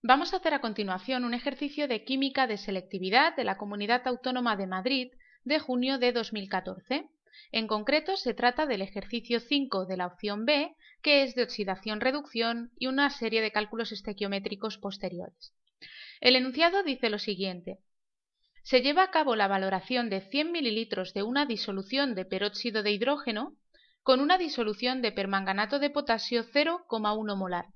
Vamos a hacer a continuación un ejercicio de química de selectividad de la Comunidad Autónoma de Madrid de junio de 2014. En concreto, se trata del ejercicio 5 de la opción B, que es de oxidación-reducción y una serie de cálculos estequiométricos posteriores. El enunciado dice lo siguiente. Se lleva a cabo la valoración de 100 ml de una disolución de peróxido de hidrógeno con una disolución de permanganato de potasio 0,1 molar,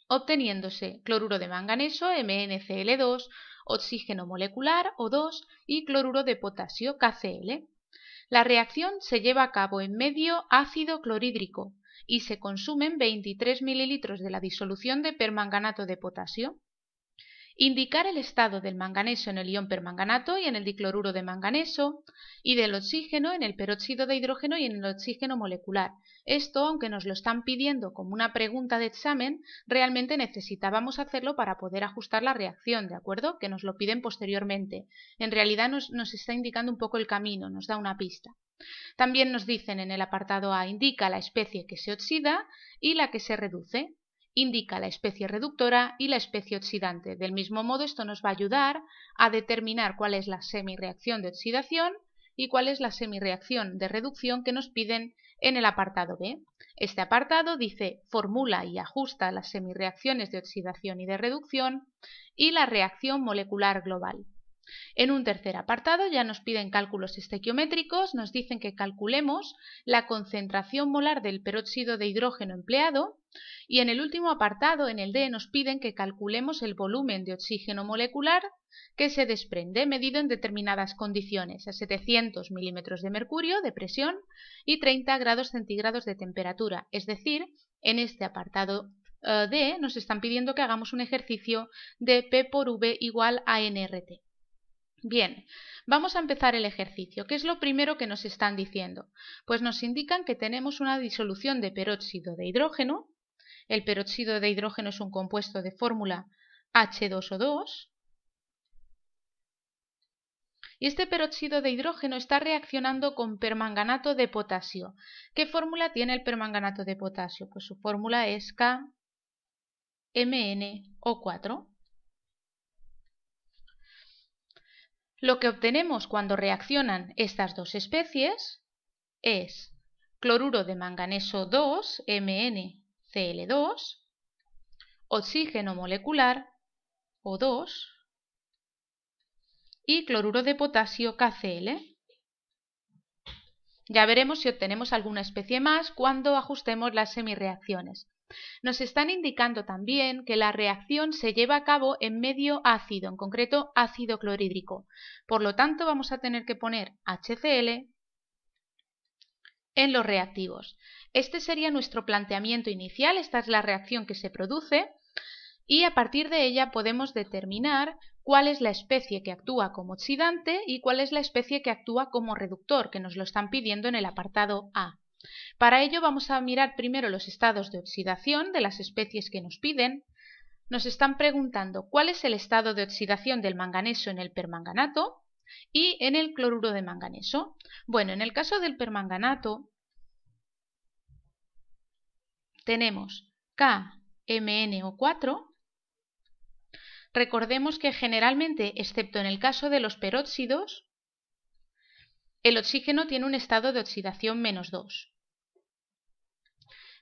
obteniéndose cloruro de manganeso MnCl2, oxígeno molecular O2 y cloruro de potasio KCl. La reacción se lleva a cabo en medio ácido clorhídrico y se consumen 23 ml de la disolución de permanganato de potasio. Indicar el estado del manganeso en el ion permanganato y en el dicloruro de manganeso, y del oxígeno en el peróxido de hidrógeno y en el oxígeno molecular. Esto, aunque nos lo están pidiendo como una pregunta de examen, realmente necesitábamos hacerlo para poder ajustar la reacción, ¿de acuerdo? Que nos lo piden posteriormente. En realidad nos está indicando un poco el camino, nos da una pista. También nos dicen en el apartado A, indica la especie que se oxida y la que se reduce. Indica la especie reductora y la especie oxidante. Del mismo modo, esto nos va a ayudar a determinar cuál es la semirreacción de oxidación y cuál es la semirreacción de reducción que nos piden en el apartado B. Este apartado dice formula y ajusta las semirreacciones de oxidación y de reducción y la reacción molecular global. En un tercer apartado ya nos piden cálculos estequiométricos, nos dicen que calculemos la concentración molar del peróxido de hidrógeno empleado, y en el último apartado, en el D, nos piden que calculemos el volumen de oxígeno molecular que se desprende medido en determinadas condiciones, a 700 milímetros de mercurio de presión y 30 grados centígrados de temperatura. Es decir, en este apartado D nos están pidiendo que hagamos un ejercicio de P por V igual a nRT. Bien, vamos a empezar el ejercicio. ¿Qué es lo primero que nos están diciendo? Pues nos indican que tenemos una disolución de peróxido de hidrógeno. El peróxido de hidrógeno es un compuesto de fórmula H2O2. Y este peróxido de hidrógeno está reaccionando con permanganato de potasio. ¿Qué fórmula tiene el permanganato de potasio? Pues su fórmula es KMnO4. Lo que obtenemos cuando reaccionan estas dos especies es cloruro de manganeso 2, MnCl2, oxígeno molecular, O2, y cloruro de potasio, KCl. Ya veremos si obtenemos alguna especie más cuando ajustemos las semirreacciones. Nos están indicando también que la reacción se lleva a cabo en medio ácido, en concreto ácido clorhídrico. Por lo tanto, vamos a tener que poner HCl en los reactivos. Este sería nuestro planteamiento inicial, esta es la reacción que se produce y a partir de ella podemos determinar cuál es la especie que actúa como oxidante y cuál es la especie que actúa como reductor, que nos lo están pidiendo en el apartado A. Para ello vamos a mirar primero los estados de oxidación de las especies que nos piden. Nos están preguntando cuál es el estado de oxidación del manganeso en el permanganato y en el cloruro de manganeso. Bueno, en el caso del permanganato tenemos KMnO4. Recordemos que generalmente, excepto en el caso de los peróxidos, el oxígeno tiene un estado de oxidación -2.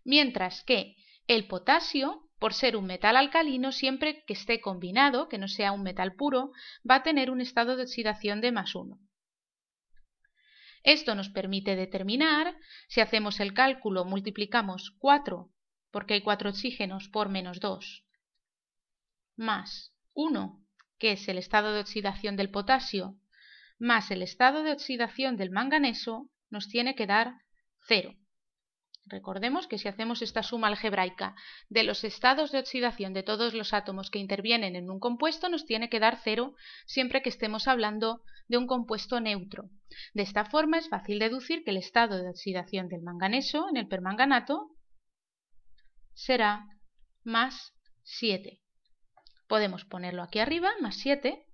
Mientras que el potasio, por ser un metal alcalino, siempre que esté combinado, que no sea un metal puro, va a tener un estado de oxidación de +1. Esto nos permite determinar, si hacemos el cálculo, multiplicamos 4, porque hay 4 oxígenos, por -2, más 1, que es el estado de oxidación del potasio, más el estado de oxidación del manganeso, nos tiene que dar 0. Recordemos que si hacemos esta suma algebraica de los estados de oxidación de todos los átomos que intervienen en un compuesto, nos tiene que dar 0 siempre que estemos hablando de un compuesto neutro. De esta forma es fácil deducir que el estado de oxidación del manganeso en el permanganato será +7. Podemos ponerlo aquí arriba, +7.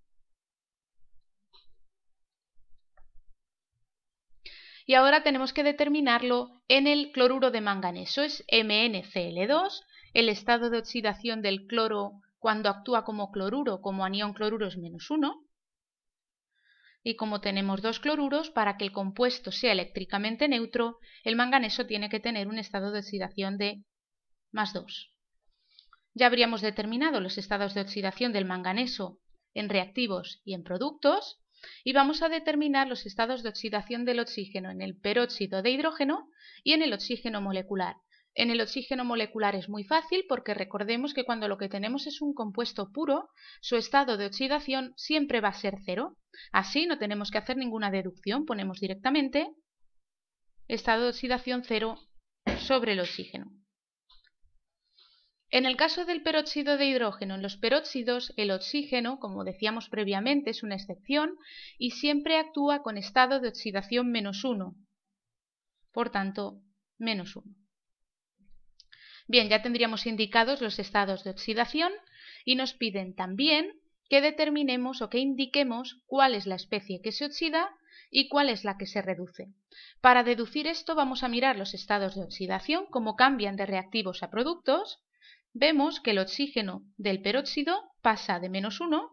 Y ahora tenemos que determinarlo en el cloruro de manganeso. Es MnCl2, el estado de oxidación del cloro cuando actúa como cloruro, como anión cloruro es -1. Y como tenemos dos cloruros, para que el compuesto sea eléctricamente neutro, el manganeso tiene que tener un estado de oxidación de +2. Ya habríamos determinado los estados de oxidación del manganeso en reactivos y en productos, y vamos a determinar los estados de oxidación del oxígeno en el peróxido de hidrógeno y en el oxígeno molecular. En el oxígeno molecular es muy fácil porque recordemos que cuando lo que tenemos es un compuesto puro, su estado de oxidación siempre va a ser 0. Así no tenemos que hacer ninguna deducción, ponemos directamente estado de oxidación 0 sobre el oxígeno. En el caso del peróxido de hidrógeno, en los peróxidos el oxígeno, como decíamos previamente, es una excepción y siempre actúa con estado de oxidación -1. Por tanto, -1. Bien, ya tendríamos indicados los estados de oxidación y nos piden también que determinemos o que indiquemos cuál es la especie que se oxida y cuál es la que se reduce. Para deducir esto vamos a mirar los estados de oxidación, cómo cambian de reactivos a productos. Vemos que el oxígeno del peróxido pasa de -1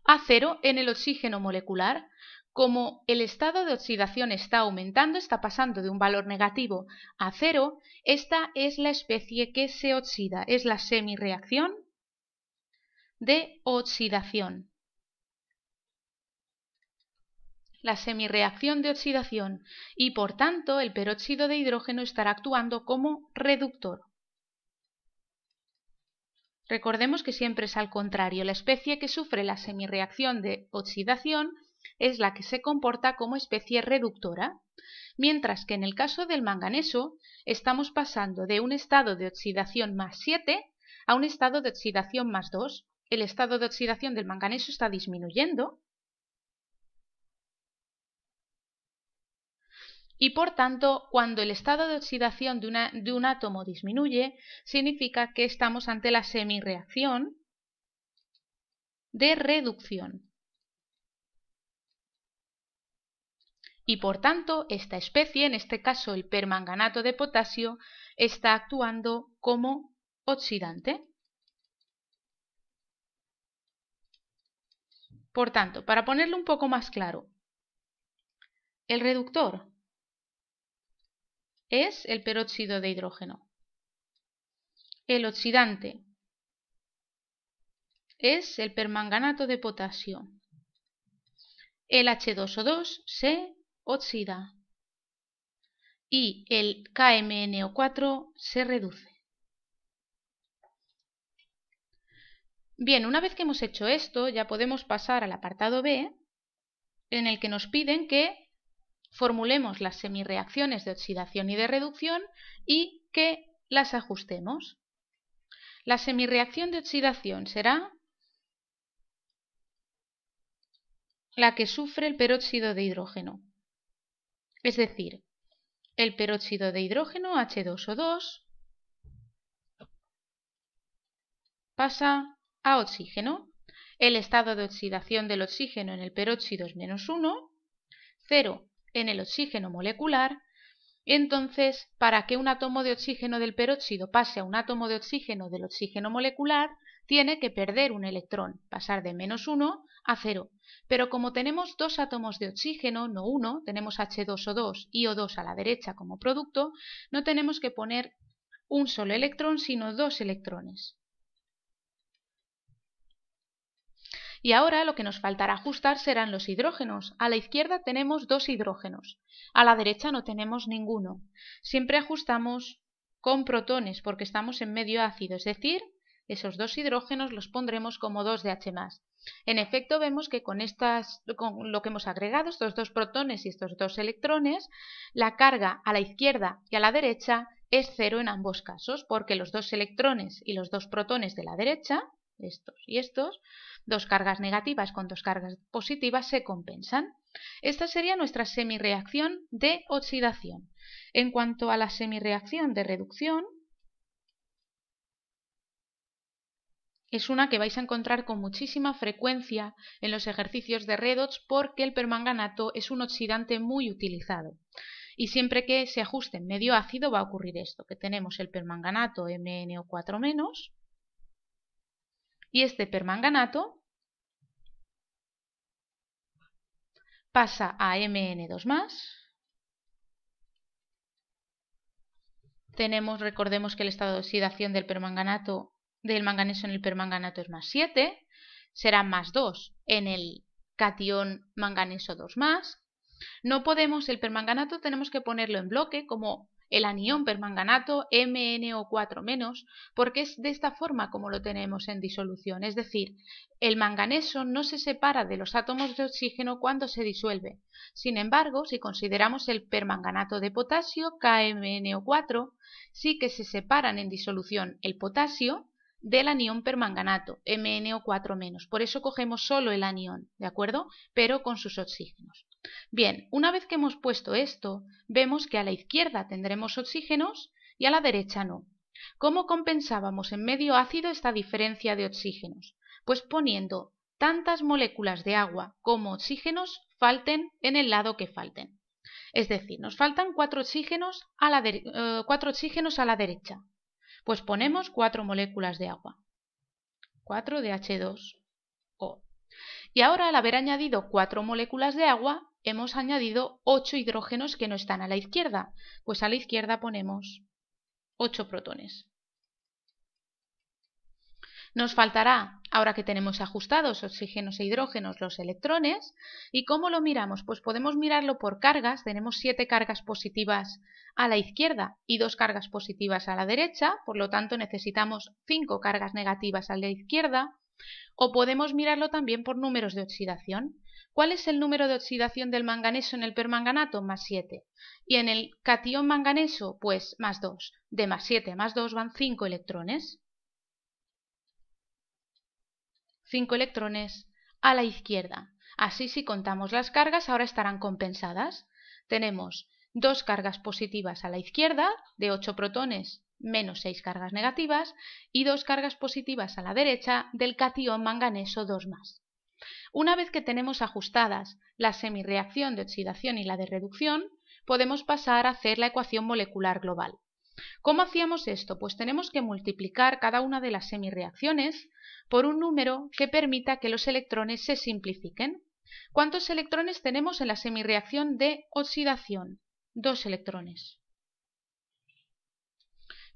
a 0 en el oxígeno molecular. Como el estado de oxidación está aumentando, está pasando de un valor negativo a 0, esta es la especie que se oxida, es la semirreacción de oxidación. La semirreacción de oxidación y por tanto el peróxido de hidrógeno estará actuando como reductor. Recordemos que siempre es al contrario, la especie que sufre la semirreacción de oxidación es la que se comporta como especie reductora, mientras que en el caso del manganeso estamos pasando de un estado de oxidación +7 a un estado de oxidación +2. El estado de oxidación del manganeso está disminuyendo y por tanto cuando el estado de oxidación de un átomo disminuye significa que estamos ante la semirreacción de reducción. Y por tanto esta especie, en este caso el permanganato de potasio, está actuando como oxidante. Por tanto, para ponerlo un poco más claro, el reductor es el peróxido de hidrógeno. El oxidante es el permanganato de potasio. El H2O2 se oxida y el KMnO4 se reduce. Bien, una vez que hemos hecho esto, ya podemos pasar al apartado B, en el que nos piden que formulemos las semirreacciones de oxidación y de reducción y que las ajustemos. La semirreacción de oxidación será la que sufre el peróxido de hidrógeno, es decir, el peróxido de hidrógeno H2O2 pasa a oxígeno. El estado de oxidación del oxígeno en el peróxido es -1, 0 en el oxígeno molecular. Entonces, para que un átomo de oxígeno del peróxido pase a un átomo de oxígeno del oxígeno molecular, tiene que perder un electrón, pasar de -1 a 0. Pero como tenemos dos átomos de oxígeno, no uno, tenemos H2O2 y O2 a la derecha como producto, no tenemos que poner un solo electrón, sino dos electrones. Y ahora lo que nos faltará ajustar serán los hidrógenos. A la izquierda tenemos dos hidrógenos, a la derecha no tenemos ninguno. Siempre ajustamos con protones porque estamos en medio ácido, es decir, esos dos hidrógenos los pondremos como 2 de H+. En efecto, vemos que con lo que hemos agregado, estos dos protones y estos dos electrones, la carga a la izquierda y a la derecha es 0 en ambos casos, porque los dos electrones y los dos protones de la derecha, estos y estos, dos cargas negativas con dos cargas positivas se compensan. Esta sería nuestra semirreacción de oxidación. En cuanto a la semirreacción de reducción, es una que vais a encontrar con muchísima frecuencia en los ejercicios de redox porque el permanganato es un oxidante muy utilizado. Y siempre que se ajuste en medio ácido va a ocurrir esto, que tenemos el permanganato MnO4- y este permanganato pasa a Mn2+. Recordemos que el estado de oxidación del manganeso en el permanganato es +7, será +2 en el catión manganeso 2+. No podemos, el permanganato tenemos que ponerlo en bloque como el anión permanganato MnO4-, porque es de esta forma como lo tenemos en disolución, es decir, el manganeso no se separa de los átomos de oxígeno cuando se disuelve. Sin embargo, si consideramos el permanganato de potasio, KMnO4, sí que se separan en disolución el potasio del anión permanganato, MnO4-. Por eso cogemos solo el anión, ¿de acuerdo? Pero con sus oxígenos. Bien, una vez que hemos puesto esto, vemos que a la izquierda tendremos oxígenos y a la derecha no. ¿Cómo compensábamos en medio ácido esta diferencia de oxígenos? Pues poniendo tantas moléculas de agua como oxígenos falten en el lado que falten. Es decir, nos faltan 4 oxígenos a la derecha. Pues ponemos 4 moléculas de agua. 4 de H2O. Y ahora, al haber añadido 4 moléculas de agua, hemos añadido 8 hidrógenos que no están a la izquierda. Pues a la izquierda ponemos 8 protones. Nos faltará, ahora que tenemos ajustados oxígenos e hidrógenos, los electrones. ¿Y cómo lo miramos? Pues podemos mirarlo por cargas. Tenemos 7 cargas positivas a la izquierda y 2 cargas positivas a la derecha. Por lo tanto, necesitamos 5 cargas negativas a la izquierda. O podemos mirarlo también por números de oxidación. ¿Cuál es el número de oxidación del manganeso en el permanganato? +7. Y en el catión manganeso, pues +2. De +7 a +2 van 5 electrones. 5 electrones a la izquierda. Así, si contamos las cargas, ahora estarán compensadas. Tenemos 2 cargas positivas a la izquierda, de 8 protones menos 6 cargas negativas, y 2 cargas positivas a la derecha del catión manganeso 2+. Una vez que tenemos ajustadas la semirreacción de oxidación y la de reducción, podemos pasar a hacer la ecuación molecular global. ¿Cómo hacíamos esto? Pues tenemos que multiplicar cada una de las semirreacciones por un número que permita que los electrones se simplifiquen. ¿Cuántos electrones tenemos en la semirreacción de oxidación? 2 electrones.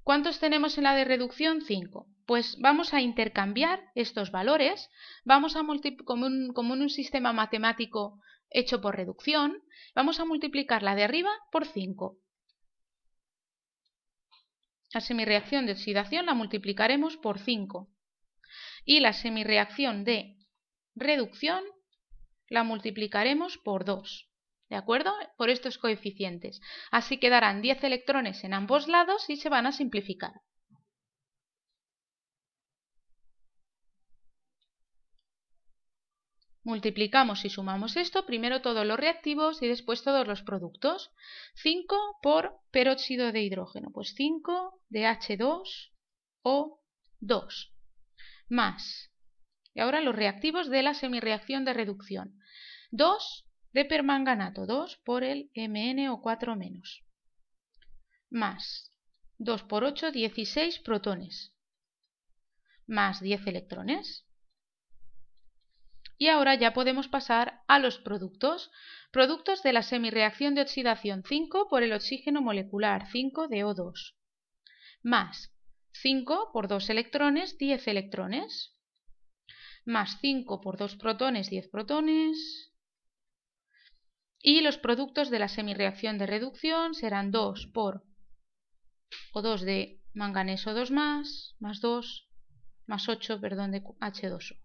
¿Cuántos tenemos en la de reducción? 5. Pues vamos a intercambiar estos valores, vamos a como en un sistema matemático hecho por reducción, vamos a multiplicar la de arriba por 5. La semirreacción de oxidación la multiplicaremos por 5 y la semirreacción de reducción la multiplicaremos por 2, ¿de acuerdo? Por estos coeficientes. Así quedarán 10 electrones en ambos lados y se van a simplificar. Multiplicamos y sumamos esto, primero todos los reactivos y después todos los productos. 5 por peróxido de hidrógeno, pues 5 de H2O2 más, y ahora los reactivos de la semirreacción de reducción, 2 de permanganato, 2 por el MnO4-, más 2 por 8, 16 protones, más 10 electrones. Y ahora ya podemos pasar a los productos. Productos de la semirreacción de oxidación, 5 por el oxígeno molecular, 5 de O2, más 5 por 2 electrones, 10 electrones, más 5 por 2 protones, 10 protones. Y los productos de la semirreacción de reducción serán 2 por O2 de manganeso 2+, más 2, más 8, perdón, de H2O.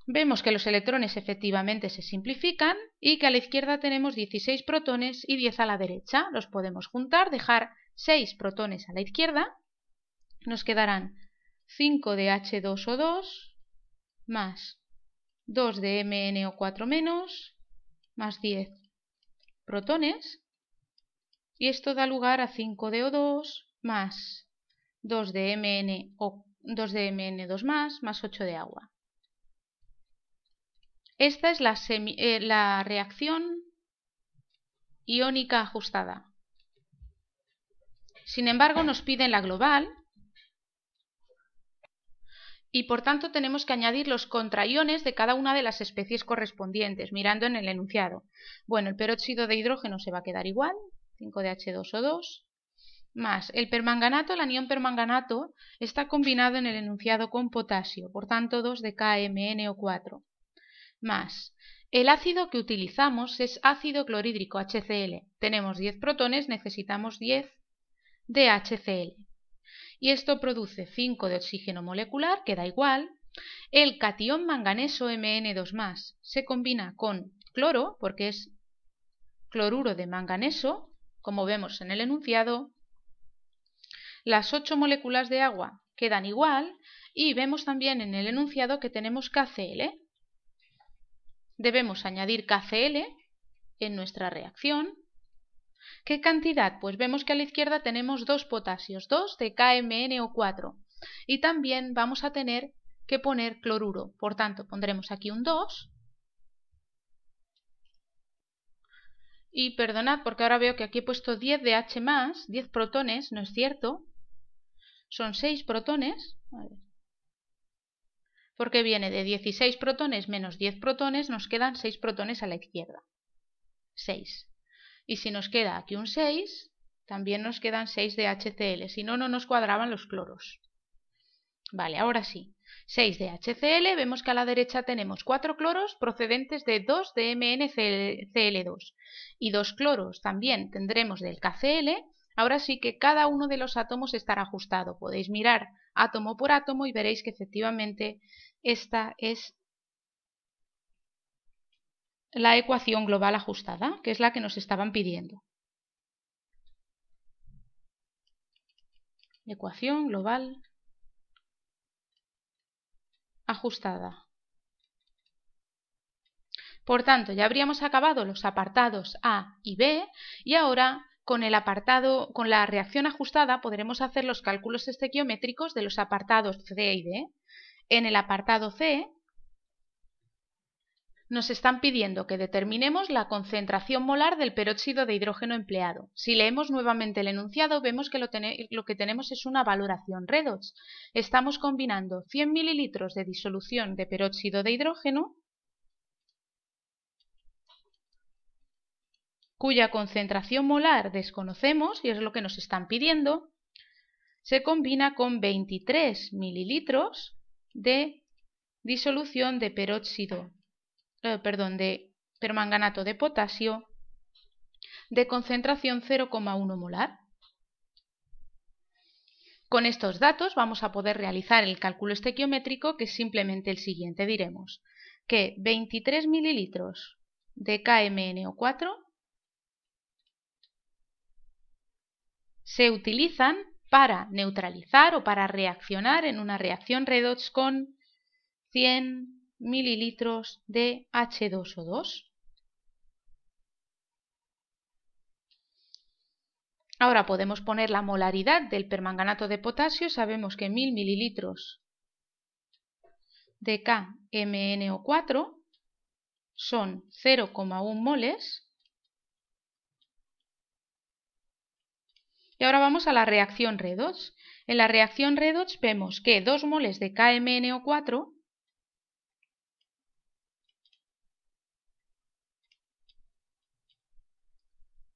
Vemos que los electrones efectivamente se simplifican y que a la izquierda tenemos 16 protones y 10 a la derecha. Los podemos juntar, dejar 6 protones a la izquierda. Nos quedarán 5 de H2O2 más 2 de MnO4-, más 10 protones. Y esto da lugar a 5 de O2 más 2 de Mn2+, más 8 de agua. Esta es la reacción iónica ajustada. Sin embargo, nos piden la global y por tanto tenemos que añadir los contraiones de cada una de las especies correspondientes, mirando en el enunciado. Bueno, el peróxido de hidrógeno se va a quedar igual, 5DH2O2, más el permanganato, el anión permanganato está combinado en el enunciado con potasio, por tanto 2DKMnO4, más el ácido que utilizamos es ácido clorhídrico HCl, tenemos 10 protones, necesitamos 10 de HCl. Y esto produce 5 de oxígeno molecular, que da igual. El catión manganeso Mn2+, se combina con cloro, porque es cloruro de manganeso, como vemos en el enunciado. Las 8 moléculas de agua quedan igual y vemos también en el enunciado que tenemos KCl. Debemos añadir KCl en nuestra reacción. ¿Qué cantidad? Pues vemos que a la izquierda tenemos 2 potasios, 2 de KMnO4 y también vamos a tener que poner cloruro, por tanto pondremos aquí un 2 y perdonad porque ahora veo que aquí he puesto 10 de H+, 10 protones, no es cierto, son 6 protones, porque viene de 16 protones menos 10 protones, nos quedan 6 protones a la izquierda, 6. Y si nos queda aquí un 6, también nos quedan 6 de HCl, si no, no nos cuadraban los cloros. Vale, ahora sí. 6 de HCl, vemos que a la derecha tenemos 4 cloros procedentes de 2 de MnCl2 y 2 cloros también tendremos del KCl. Ahora sí que cada uno de los átomos estará ajustado. Podéis mirar átomo por átomo y veréis que efectivamente esta es la ecuación global ajustada, que es la que nos estaban pidiendo. Ecuación global ajustada. Por tanto, ya habríamos acabado los apartados A y B y ahora con la reacción ajustada podremos hacer los cálculos estequiométricos de los apartados C y D. En el apartado C nos están pidiendo que determinemos la concentración molar del peróxido de hidrógeno empleado. Si leemos nuevamente el enunciado, vemos que lo que tenemos es una valoración redox. Estamos combinando 100 mililitros de disolución de peróxido de hidrógeno, cuya concentración molar desconocemos, y es lo que nos están pidiendo, se combina con 23 mililitros de disolución de de permanganato de potasio de concentración 0,1 molar. Con estos datos vamos a poder realizar el cálculo estequiométrico, que es simplemente el siguiente. Diremos que 23 mililitros de KMnO4 se utilizan para neutralizar o para reaccionar en una reacción redox con 100 mililitros de H2O2. Ahora podemos poner la molaridad del permanganato de potasio. Sabemos que 1000 mililitros de KMnO4 son 0,1 moles. Y ahora vamos a la reacción redox. En la reacción redox vemos que 2 moles de KMnO4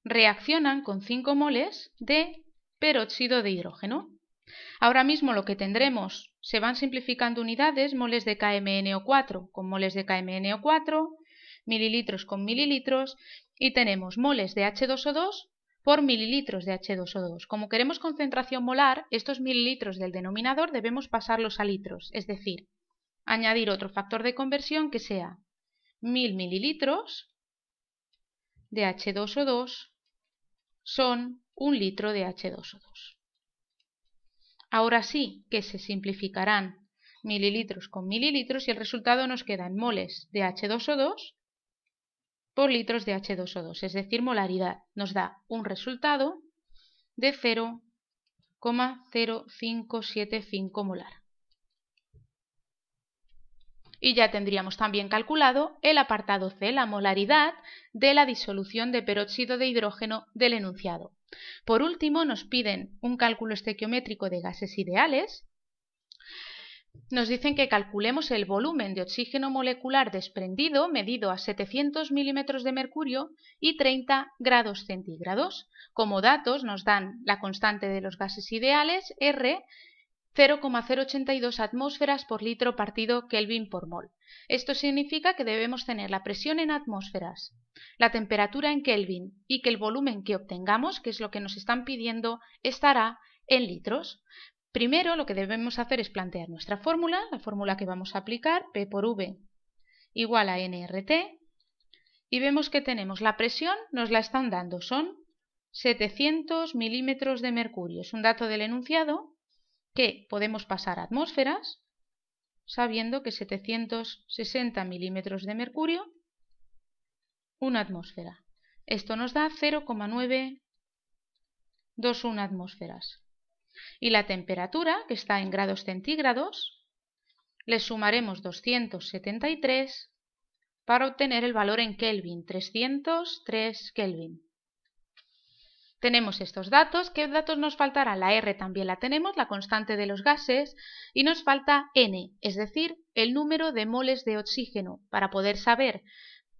reaccionan con 5 moles de peróxido de hidrógeno. Ahora mismo lo que tendremos, se van simplificando unidades, moles de KMnO4 con moles de KMnO4, mililitros con mililitros, y tenemos moles de H2O2 por mililitros de H2O2. Como queremos concentración molar, estos mililitros del denominador debemos pasarlos a litros, es decir, añadir otro factor de conversión que sea 1000 mililitros de H2O2 son 1 litro de H2O2. Ahora sí que se simplificarán mililitros con mililitros y el resultado nos queda en moles de H2O2 por litros de H2O2, es decir, molaridad. Nos da un resultado de 0,0575 molar. Y ya tendríamos también calculado el apartado C, la molaridad de la disolución de peróxido de hidrógeno del enunciado. Por último, nos piden un cálculo estequiométrico de gases ideales. Nos dicen que calculemos el volumen de oxígeno molecular desprendido medido a 700 milímetros de mercurio y 30 grados centígrados. Como datos nos dan la constante de los gases ideales, R, 0,082 atmósferas por litro partido Kelvin por mol. Esto significa que debemos tener la presión en atmósferas, la temperatura en Kelvin y que el volumen que obtengamos, que es lo que nos están pidiendo, estará en litros. Primero lo que debemos hacer es plantear nuestra fórmula, la fórmula que vamos a aplicar, P por V igual a nRT, y vemos que tenemos la presión, nos la están dando, son 700 milímetros de mercurio, es un dato del enunciado que podemos pasar a atmósferas, sabiendo que 760 milímetros de mercurio, una atmósfera. Esto nos da 0,921 atmósferas. Y la temperatura, que está en grados centígrados, le sumaremos 273 para obtener el valor en Kelvin, 303 Kelvin. Tenemos estos datos. ¿Qué datos nos faltarán? La R también la tenemos, la constante de los gases, y nos falta N, es decir, el número de moles de oxígeno. Para poder saber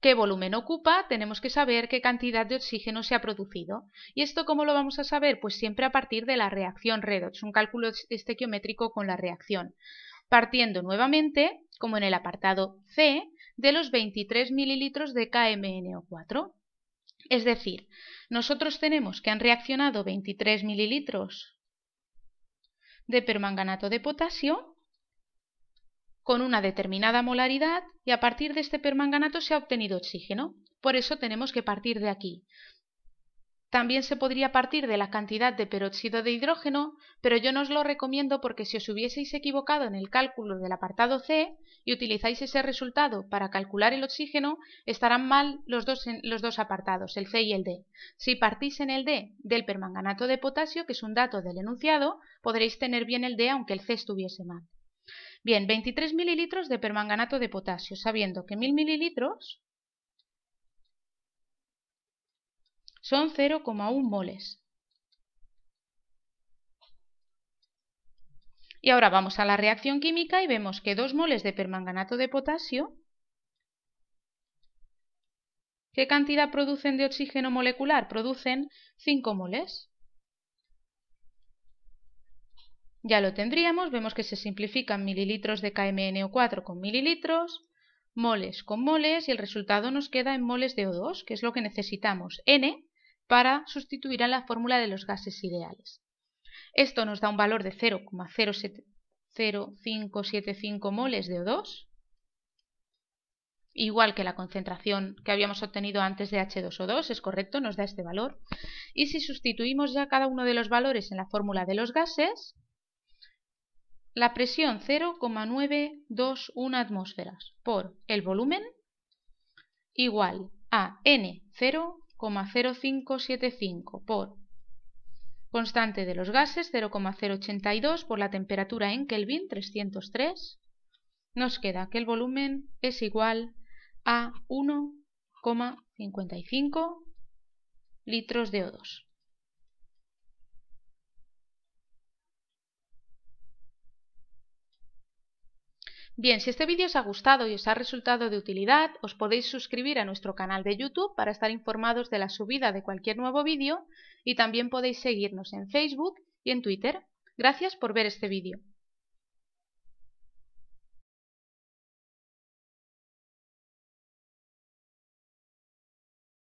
qué volumen ocupa, tenemos que saber qué cantidad de oxígeno se ha producido. ¿Y esto cómo lo vamos a saber? Pues siempre a partir de la reacción redox, un cálculo estequiométrico con la reacción. Partiendo nuevamente, como en el apartado C, de los 23 mililitros de KMnO4. Es decir, nosotros tenemos que han reaccionado 23 mililitros de permanganato de potasio con una determinada molaridad y a partir de este permanganato se ha obtenido oxígeno. Por eso tenemos que partir de aquí. También se podría partir de la cantidad de peróxido de hidrógeno, pero yo no os lo recomiendo porque si os hubieseis equivocado en el cálculo del apartado C y utilizáis ese resultado para calcular el oxígeno, estarán mal los dos apartados, el C y el D. Si partís en el D del permanganato de potasio, que es un dato del enunciado, podréis tener bien el D aunque el C estuviese mal. Bien, 23 mililitros de permanganato de potasio, sabiendo que 1000 mililitros son 0,1 moles. Y ahora vamos a la reacción química y vemos que 2 moles de permanganato de potasio, ¿qué cantidad producen de oxígeno molecular? Producen 5 moles. Ya lo tendríamos, vemos que se simplifican mililitros de KMnO4 con mililitros, moles con moles y el resultado nos queda en moles de O2, que es lo que necesitamos, N, para sustituir a la fórmula de los gases ideales. Esto nos da un valor de 0,0575 moles de O2, igual que la concentración que habíamos obtenido antes de H2O2, es correcto, nos da este valor. Y si sustituimos ya cada uno de los valores en la fórmula de los gases, la presión 0,921 atmósferas por el volumen igual a N 0,0575 por constante de los gases 0,082 por la temperatura en Kelvin 303, nos queda que el volumen es igual a 1,55 litros de O2. Bien, si este vídeo os ha gustado y os ha resultado de utilidad, os podéis suscribir a nuestro canal de YouTube para estar informados de la subida de cualquier nuevo vídeo y también podéis seguirnos en Facebook y en Twitter. Gracias por ver este vídeo.